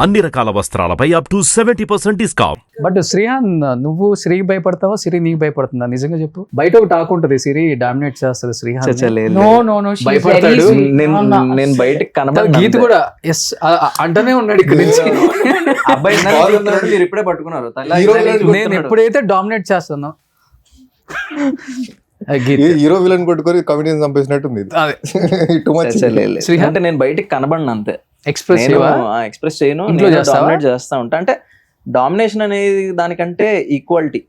అన్ని రకాల వస్త్రాలపై up to 70% discount. But Shrihan, నువ్వు సిరికి భయపడతావా, సిరి నీకు భయపడుతుందా? నిజంగా చెప్పు. బయట ఒక టాక్ ఉంటుంది, సిరి డామినేట్ చేస్తుంది శ్రీహాన్. భయపడతాడు. నేను బయటకు కనబడి గీత కూడా ఎస్ అంటనే ఉన్నాడు ఇక్కడ నుంచి. అబ్బాయి మీరు ఇప్పుడే పట్టుకున్నారు. నేను ఎప్పుడైతే డామినేట్ చేస్తానో హీరో విలన్ కొట్టుకొని కమెడియన్ చంపేసినట్టుంది. అంటే నేను బయటకు కనబడిన అంతే. ఎక్స్ప్రెస్ చేయను, డామినేట్ చేస్తా ఉంటా. అంటే డామినేషన్ అనేది దానికంటే ఈక్వాలిటీ.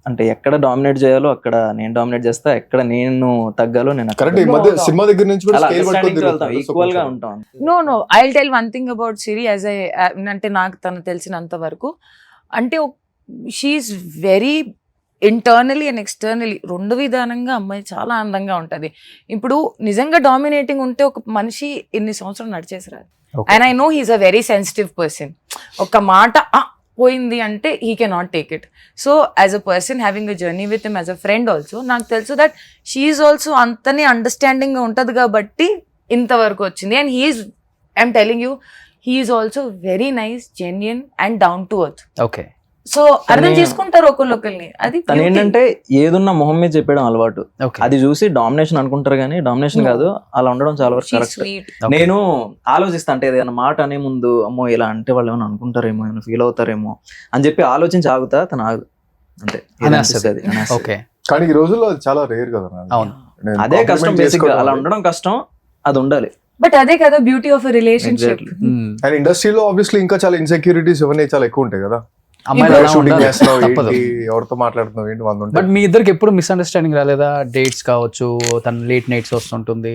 అంటే ఎక్కడ డామినేట్ చేయాలో అక్కడ నేను డామినేట్ చేస్తా, ఎక్కడ నేను తగ్గాలో నేను సినిమా దగ్గర నుంచి ఈక్వల్ గా ఉంటాం. No I will tell one thing about Siri. As అంటే నాకు తను తెలిసినంత వరకు, అంటే she is very internally and externally రెండు విధానంగా అమ్మాయి చాలా అందంగా ఉంటుంది. ఇప్పుడు నిజంగా డామినేటింగ్ ఉంటే ఒక మనిషి ఇన్ని సంవత్సరాలు నడిచేసారు. And I know he's a very sensitive person. ఒక మాట పోయింది అంటే he can not take it. So as a person having a journey with him as a friend also, నాకు తెలుసు దట్ షీఈస్ ఆల్సో అంతనే అండర్స్టాండింగ్ గా ఉంటుంది కాబట్టి ఇంతవరకు వచ్చింది. And he's, I'm telling you, he's also very nice, genuine and down to earth. Okay. So అర్థం చేసుకుంటారు ఒకళ్ళొకరిని. అది తను ఏంటంటే ఏదున్నా మొహం మీద చెప్పడం అలవాటు. అది చూసి డామినేషన్ అనుకుంటారు కానీ డామినేషన్ కాదు, అలా ఉండడం చాలా వరకు కరెక్ట్. నేను ఆలోచిస్తా, అంటే ఏదైనా మాట అనే ముందు అమ్మో ఇలా అంటే వాళ్ళు ఏమైనా అనుకుంటారేమో, ఏమైనా ఫీల్ అవుతారేమో అని చెప్పి ఆలోచించి ఆగుతా. తను ఆగదు అంతే. కానీ ఈ రోజుల్లో చాలా రేర్ కదా. అదే కష్టం, బేసిక్ గా అలా ఉండడం కష్టం, అది ఉండాలి. బట్ అదే కదా బ్యూటీ ఆఫ్ రిలేషన్షిప్. అండ్ ఇండస్ట్రీలో ఆబ్వియస్లీ ఇంకా చాలా ఇన్సెక్యూరిటీస్ ఇవన్నీ చాలా ఎక్కువ ఉంటాయి కదా. ఎవరితో మాట్లాడుతున్నావు. బట్ మీ ఇద్దరికి ఎప్పుడు మిస్అండర్స్టాండింగ్ రాలేదా? డేట్స్ కావచ్చు, తన లేట్ నైట్స్ వస్తుంటుంది,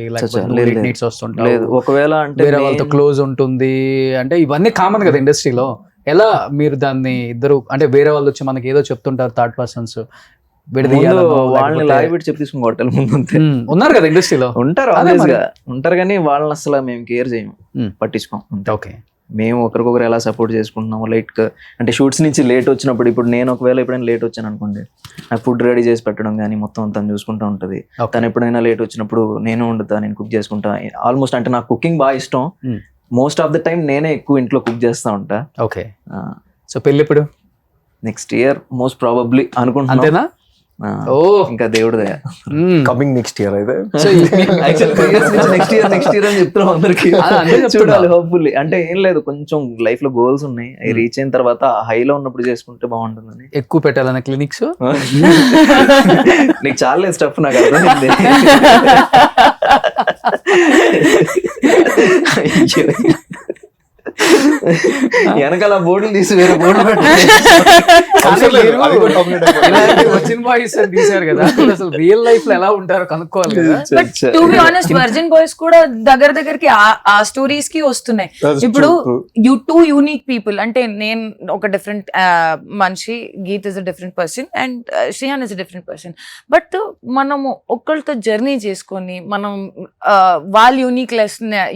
లేట్ నైట్స్ వస్తుంటుంది, ఒకవేళ అంటే వేరే వాళ్ళతో క్లోజ్ ఉంటుంది, అంటే ఇవన్నీ కామన్ కదా ఇండస్ట్రీలో. ఎలా మీరు దాన్ని ఇద్దరు, అంటే వేరే వాళ్ళు వచ్చి మనకి ఏదో చెప్తుంటారు, థర్డ్ పర్సన్స్ వాళ్ళని లాగిపెట్టి చెప్పి తీసుకుని కొట్టాలి ముందు. ఉన్నారు కదా ఇండస్ట్రీలో, ఉంటారు కానీ వాళ్ళని అసలు మేము కేర్ చేయము, పట్టించుకోం. ఓకే. మేము ఒకరికొకరు ఎలా సపోర్ట్ చేసుకుంటున్నాము. లైట్ అంటే షూట్స్ నుంచి లేట్ వచ్చినప్పుడు, ఇప్పుడు నేను ఒకవేళ ఎప్పుడైనా లేట్ వచ్చాను అనుకోండి, నాకు ఫుడ్ రెడీ చేసి పెట్టడం కానీ మొత్తం తను చూసుకుంటూ ఉంటుంది. తను ఎప్పుడైనా లేట్ వచ్చినప్పుడు నేను వండుతా, నేను కుక్ చేసుకుంటా. ఆల్మోస్ట్ అంటే నాకు కుకింగ్ బాగా ఇష్టం. మోస్ట్ ఆఫ్ ద టైం నేనే ఎక్కువ ఇంట్లో కుక్ చేస్తా ఉంటా. ఓకే. సో పెళ్ళి ఎప్పుడు? నెక్స్ట్ ఇయర్ మోస్ట్ ప్రాబబ్లీ అనుకుంటున్నా. అంతేనా? ఇంకా దేవుడు కమింగ్ నెక్స్ట్ ఇయర్ అయితే నెక్స్ట్ ఇయర్ అని చెప్తున్నాం అందరికి. చూడాలి హోప్ఫుల్లీ. అంటే ఏం లేదు, కొంచెం లైఫ్ లో గోల్స్ ఉన్నాయి, అవి రీచ్ అయిన తర్వాత హైలో ఉన్నప్పుడు చేసుకుంటే బాగుంటుందని. ఎక్కువ పెట్టాలన్న క్లినిక్స్ నీకు చాలా స్టఫ్ నాకు అర్థమైంది. వెనకాల బోర్డులు తీసి వేరే బోర్డు వర్జిన్ బాయ్స్ తీసారు కదా, అసలు రియల్ లైఫ్ లో ఎలా ఉంటారో కనుక్కోవాలి కదా. To be honest, virgin boys కూడా దగ్గరికి ఆ స్టోరీస్ కి వస్తున్నాయి. ఇప్పుడు టూ యూనిక్ పీపుల్, అంటే నేను ఒక డిఫరెంట్ మనిషి, Geeth is a different person and Srihan is a different person. But మనము ఒక్కరితో జర్నీ చేసుకొని మనం వాళ్ళ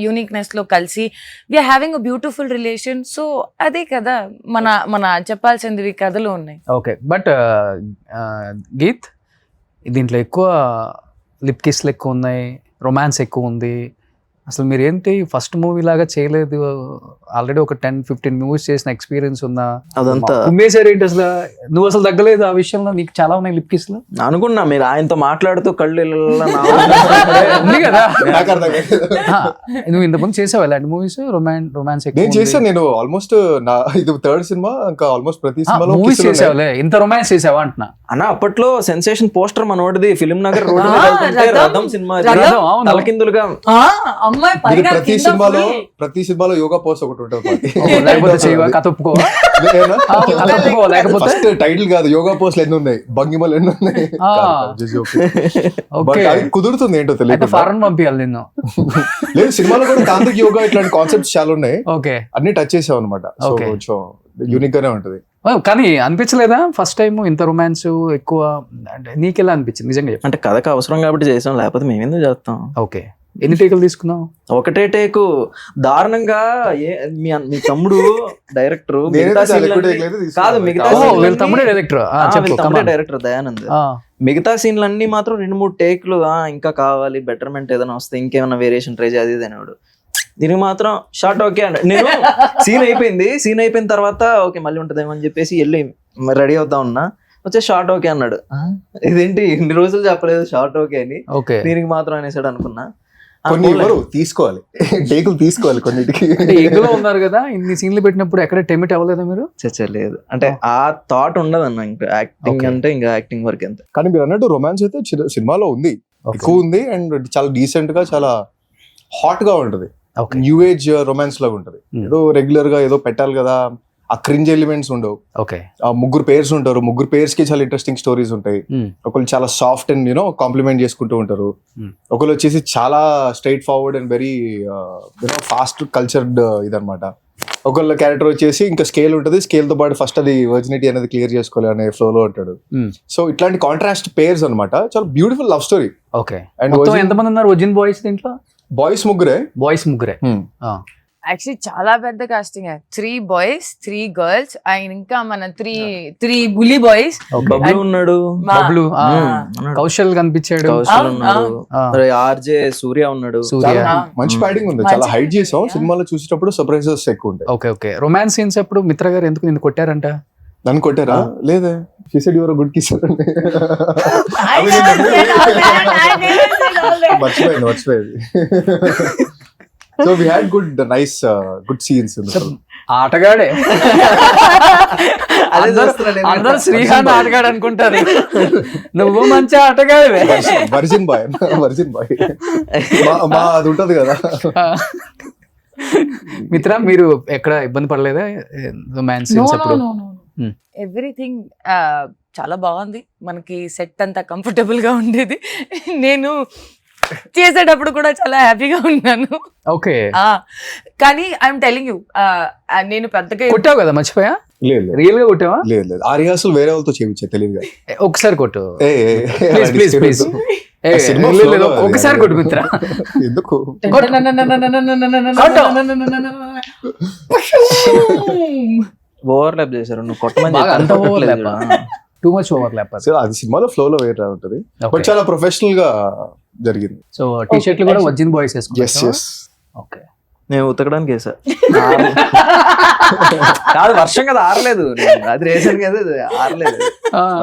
యూనిక్నెస్ లో కలిసి we are having a beautiful relation. So అదే కదా మన చెప్పాల్సింది కథలు ఉన్నాయి. ఓకే. బట్ గీత్, దీంట్లో ఎక్కువ లిప్ కిస్లు ఎక్కువ ఉన్నాయి, రొమాన్స్ ఎక్కువ ఉంది. అసలు మీరు ఏంటి ఫస్ట్ మూవీ లాగా చేయలేదు? ఆల్రెడీ ఒక 10-15 మూవీస్ చేసిన ఎక్స్పీరియన్స్ ఉందా? అదంతా ఉమ్మేశారు ఏంటి అసలు? నువ్వు అసలు తగ్గలేదు ఆ విషయంలో? నీకు చాలా ఉన్నాయి లిప్ కిస్లు అనుకున్నా. మీరు ఆయనతో మాట్లాడుతూ కళ్ళు ఉంది కదా. నువ్వు ఇంతకుముందు చేసావు ఇలాంటి మూవీస్? రొమాన్స్ నేను చేశాను. నేను ఆల్మోస్ట్ ఇది థర్డ్ సినిమా, ఇంకా ఆల్మోస్ట్ ప్రతి సినిమాలో మూవీస్ చేసావులే. ఇంత రొమాన్స్ చేసావా అంటున్నా. అన్న అప్పట్లో సెన్సేషన్ పోస్టర్ మనోడిది, ఫిలిం నగర్ రోడ్డు రథం సినిమా తలకిందులుగా ప్రతి సినిమాలో యోగా పోస్ట్ ఒకటి ఉంటుంది. ఫస్ట్ టైటిల్ కాదు, యోగా పోస్ట్లు ఎన్ని ఉన్నాయి, భంగిమలు ఎన్ని ఉన్నాయి. కుదురుతుంది ఏంటో తెలియదు. ఫారెన్ పంపించాలి నిన్ను. లేదు, సినిమాలో కూడా తాంత్రిక యోగా ఇట్లాంటి కాన్సెప్ట్స్ చాలా ఉన్నాయి. ఓకే. అన్ని టచ్ చేసావు అనమాట. సో యూనిక్ గానే ఉంటది. కానీ అనిపించలేదా ఫస్ట్ టైం ఇంత రొమాన్స్ ఎక్కువ? అంటే నీకెలా అనిపించింది నిజంగా? అంటే కథకు అవసరం కాబట్టి చేసాం, లేకపోతే మేమెందుకు చేస్తాం. ఓకే. ఎన్ని టేకులు తీసుకున్నావు? ఒకటే టేకు. దారుణంగా మీ తమ్ముడు డైరెక్టర్ కాదు, మిగతా తమ్ముడే డైరెక్టర్ దయానంద్. మిగతా సీన్లన్నీ మాత్రం 2-3 టేకులు. ఇంకా కావాలి, బెటర్మెంట్ ఏదైనా వస్తే ఇంకేమైనా వేరియేషన్ ట్రై చేయాలి అనేవాడు. దీనికి మాత్రం షార్ట్ ఓకే అండి. నేను సీన్ అయిపోయిన తర్వాత ఓకే మళ్ళీ ఉంటుందేమో అని చెప్పేసి వెళ్ళి రెడీ అవుతా ఉన్నా, వచ్చే షార్ట్ ఓకే అన్నాడు. ఇదేంటి ఇన్ని రోజులు చెప్పలేదు షార్ట్ ఓకే అని, ఓకే దీనికి మాత్రం అనేసాడు అనుకున్నా. కొన్ని ఎవరు తీసుకోవాలి, టేకులు తీసుకోవాలి కొన్నిటికి. అంటే ఎగ్గులో ఉన్నారు కదా, ఇన్ని సీన్లు పెట్టినప్పుడు ఎక్కడ టెమిట్ అవ్వలేదా మీరు? లేదు అంటే ఆ థాట్ ఉండదు అన్న, ఇంకా యాక్టింగ్ అంటే ఇంకా యాక్టింగ్ వరకు ఎంత. కానీ మీరు అన్నట్టు రొమాన్స్ అయితే సినిమాలో ఉంది, ఎక్కువ ఉంది. అండ్ చాలా డీసెంట్ గా, చాలా హాట్ గా ఉంటది. న్యూ ఏజ్ రొమాన్స్ లాగా ఉంటది. ఏదో రెగ్యులర్ గా ఏదో పెట్టాలి కదా, ఆ క్రింజ్ ఎలిమెంట్స్ ఉండవు. ఓకే, ఆ ముగ్గురు పేర్స్ ఉంటారు, ముగ్గురు పేర్స్ కి చాలా ఇంట్రెస్టింగ్ స్టోరీస్ ఉంటాయి. ఒకళ్ళు చాలా సాఫ్ట్ అండ్ కాంప్లిమెంట్ చేసుకుంటూ ఉంటారు. ఒకళ్ళు వచ్చేసి చాలా straight forward and very fast cultured ఇదనమాట. ఒకళ్ళ క్యారెక్టర్ వచ్చేసి ఇంకా స్కేల్ ఉంటుంది, స్కేల్ తో పాటు ఫస్ట్ అది వర్జినిటీ అనేది క్లియర్ చేసుకోవాలి అనే ఫ్లో లో ఉంటాడు. సో ఇట్లాంటి కాంట్రాస్ట్ పేర్స్ అనమాట, చాలా beautiful love story. Okay, and ఎంతమంది ఉన్నారు ఒరిజిన్ బాయ్స్ దీంట్లో? బాయ్స్ ముగ్గురే. యాక్చువల్లీ చాలా పెద్ద కాస్టింగ్, 3 boys 3 girls అండ్ ఇంకా మన త్రీ బులీ బాయ్స్. బబ్లు ఉన్నాడు, కౌశల్ కనిపించాడు, కౌశల్ ఉన్నాడు, ఆర్జే సూర్య ఉన్నాడు. మంచి ప్యాడింగ్ ఉంది, చాలా హైట్ చేసాం. సినిమాలో చూసేటప్పుడు సర్ప్రైజెస్ ఎక్కువ ఉంటాయి. ఓకే ఓకే, రొమాన్స్ సీన్స్ అప్పుడు మిత్ర గారు ఎందుకు నిన్ను కొట్టారంట? నన్ను కొట్టారా? లేదా, she said you are good kisser. మర్చిపోయింది. So we had good scenes in the film. ఆటగాడే, అందరూ శ్రీహాన్ ఆటగాడు అనుకుంటారు, నువ్వు మంచి ఆటగాడే. వర్జిన్ బాయ్ మా అది ఉంటది కదా. మిత్ర, మీరు ఎక్కడ ఇబ్బంది పడలేదా రొమాన్స్ సీన్స్ అప్పుడు? ఎవ్రీథింగ్ చాలా బాగుంది, మనకి సెట్ అంతా కంఫర్టబుల్ గా ఉండేది. నేను చేసేటప్పుడు కూడా చాలా హ్యాపీగా ఉన్నాను. ఓకే, కానీ ఐఎమ్ టెలింగ్ యూ, నేను పెద్దగా కొట్టావు కదా, మర్చిపోయా? లేదు, రియల్ గా కొట్టావా? లేదు, ఆ రిహార్సల్ వేరే వాళ్ళతో చేయించా తెలివిగా. ఒకసారి కొట్టు, ప్లీజ్. ఒకసారి కొట్టు మిత్ర. ఎందుకు? ఓవర్లాప్ చేశారు, నువ్వు కొట్టమని అంత ఓవర్లాప్, టూ మచ్ ఓవర్లాప్. అది సినిమాలో ఫ్లో లో వేరే ఉంటది, బట్ చాలా ప్రొఫెషనల్ గా జరిగింది. సో టీ షర్ట్లు కూడా వర్జిన్ బాయ్స్ వేసుకుంటారు. ఓకే, నేను ఉతకడానికి వేసా. కాదు, వర్షం కదా, ఆరలేదు. అది రేసాను కదా, ఆరలేదు.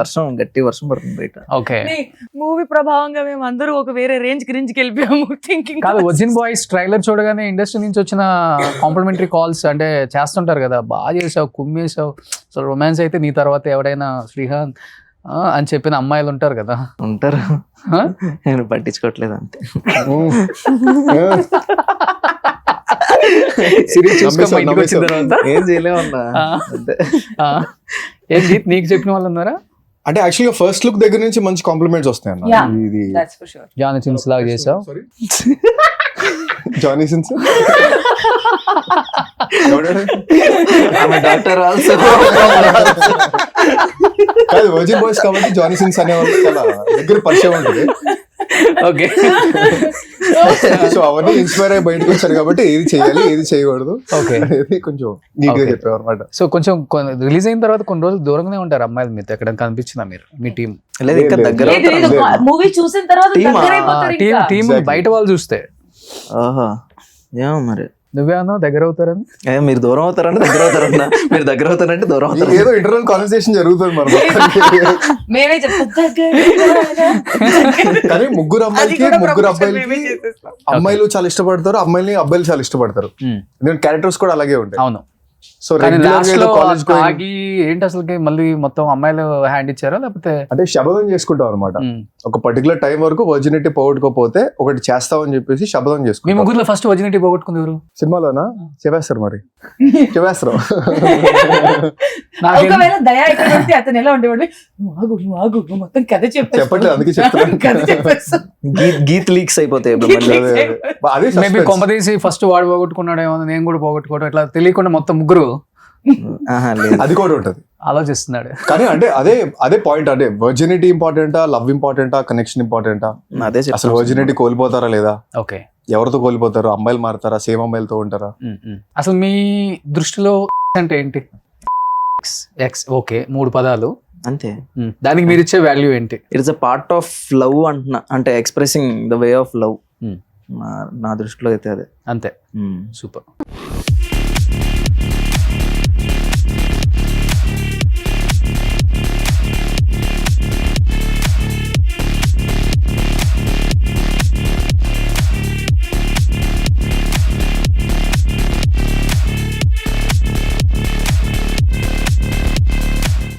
వర్షం, గట్టి వర్షం పడుతుంది బయట. ఓకే, మూవీ ప్రభావంగా మేము అందరూ ఒక వేరే రేంజ్ కి వెళ్ళిపోయాము థింకింగ్. కాదు, వర్జిన్ బాయ్స్ ట్రైలర్ చూడగానే ఇండస్ట్రీ నుంచి వచ్చిన కాంప్లిమెంటరీ కాల్స్ అంటే చేస్తుంటారు కదా, బాగా చేసావు, కుమ్మేసావు, సో రొమాన్స్ అయితే నీ తర్వాత ఎవడైనా శ్రీహాన్ అని చెప్పిన అమ్మాయిలు ఉంటారు కదా? ఉంటారు, నేను పట్టించుకోవట్లేదు అంతే. వచ్చిన తర్వాత ఏం చేయలేమన్నా. ఏం గీత్, నీకు చెప్పిన వాళ్ళు ఉన్నారా? అంటే యాక్చువల్గా ఫస్ట్ లుక్ దగ్గర నుంచి మంచి కాంప్లిమెంట్స్ వస్తాయి అన్న. ఇది జానీ సిన్స్ లాగా చేసావు. జానీ సిన్స్ డాక్టర్ ఆల్సో కాదు, వర్జిన్ బాయ్స్ కాబట్టి జానీ సిన్స్ అనేవాళ్ళు చాలా దగ్గర పరిచయం ఉంటుంది. ఓకే, సో అవన్నీ ఇన్స్పైర్ అయ్యి బయటకు వచ్చారు కాబట్టి ఏది చేయాలి ఏది చేయకూడదు కొంచెం నీట్ గా చెప్పారు అనమాట. సో కొంచెం రిలీజ్ అయిన తర్వాత కొన్ని రోజులు దూరంగానే ఉంటారు అమ్మాయిలు మీతో, ఎక్కడ కనిపించినా మీరు మీ టీం? మూవీ చూసిన తర్వాత టీం బయట వాళ్ళు చూస్తే ఏమో మరి నువ్వేమన్నా దగ్గర అవుతారని. మీరు దూరం అవుతారంటే దగ్గర అవుతారన్నా, మీరు దగ్గర అవుతారంటే దూరం అవుతారు. ఏదో ఇంటర్నల్ కాన్వర్సేషన్ జరుగుతుంది మరి. కానీ ముగ్గురు అబ్బాయిలకి అమ్మాయిలు చాలా ఇష్టపడతారు, అమ్మాయిని అబ్బాయిలు చాలా ఇష్టపడతారు. ఎందుకంటే క్యారెక్టర్స్ కూడా అలాగే ఉంటాయి. అవును, సో కాలేజ్ ఏంటి అసలు మళ్ళీ మొత్తం అమ్మాయిలు హ్యాండ్ ఇచ్చారా లేకపోతే? అంటే శబదం చేసుకుంటాం అనమాట. ఒక పర్టికులర్ టైం వరకు వర్జినిటీ పోగొట్టుకోపోతే ఒకటి చేస్తామని చెప్పేసి శబదం చేసుకుంటాం. మీ ముగ్గురులో ఫస్ట్ వర్జినిటీ పోగొట్టుకుంది ఎవరు? సినిమాలోనా? చెప్పేస్తారు మరి, చెప్పేస్తారు. అతను ఎలా ఉండేవాడు, మొత్తం కథ చెప్పట్లేదు అందుకే చెప్తాను. గీత్ లీక్స్ అయిపోతాయి. మేబీ కొంపదీసి ఫస్ట్ వాడు పోగొట్టుకున్నాడేమో, నేను కూడా పోగొట్టుకోవడం, ఇట్లా తెలియకుండా మొత్తం ముగ్గురు అది కూడా ఉంటది ఆలోచిస్తున్నాడు. కానీ అంటే అదే పాయింట్, అంటే వర్జినిటీ ఇంపార్టెంటా, లవ్ ఇంపార్టెంటా, కనెక్షన్ ఇంపార్టెంటా? అసలు వర్జినిటీ కోల్పోతారా లేదా? ఓకే, ఎవరితో కోల్పోతారు? అమ్మాయిలు మారుతారా, సేమ్ అమ్మాయిలతో ఉంటారా? అసలు మీ దృష్టిలో అంటే ఏంటి? ఓకే, 3 పదాలు అంతే. దానికి మీరు ఇచ్చే వాల్యూ ఏంటి? It's a part of love అంటున్నా, అంటే expressing the way of love. నా దృష్టిలో అయితే అదే. అంతే. మ్మ్. సూపర్.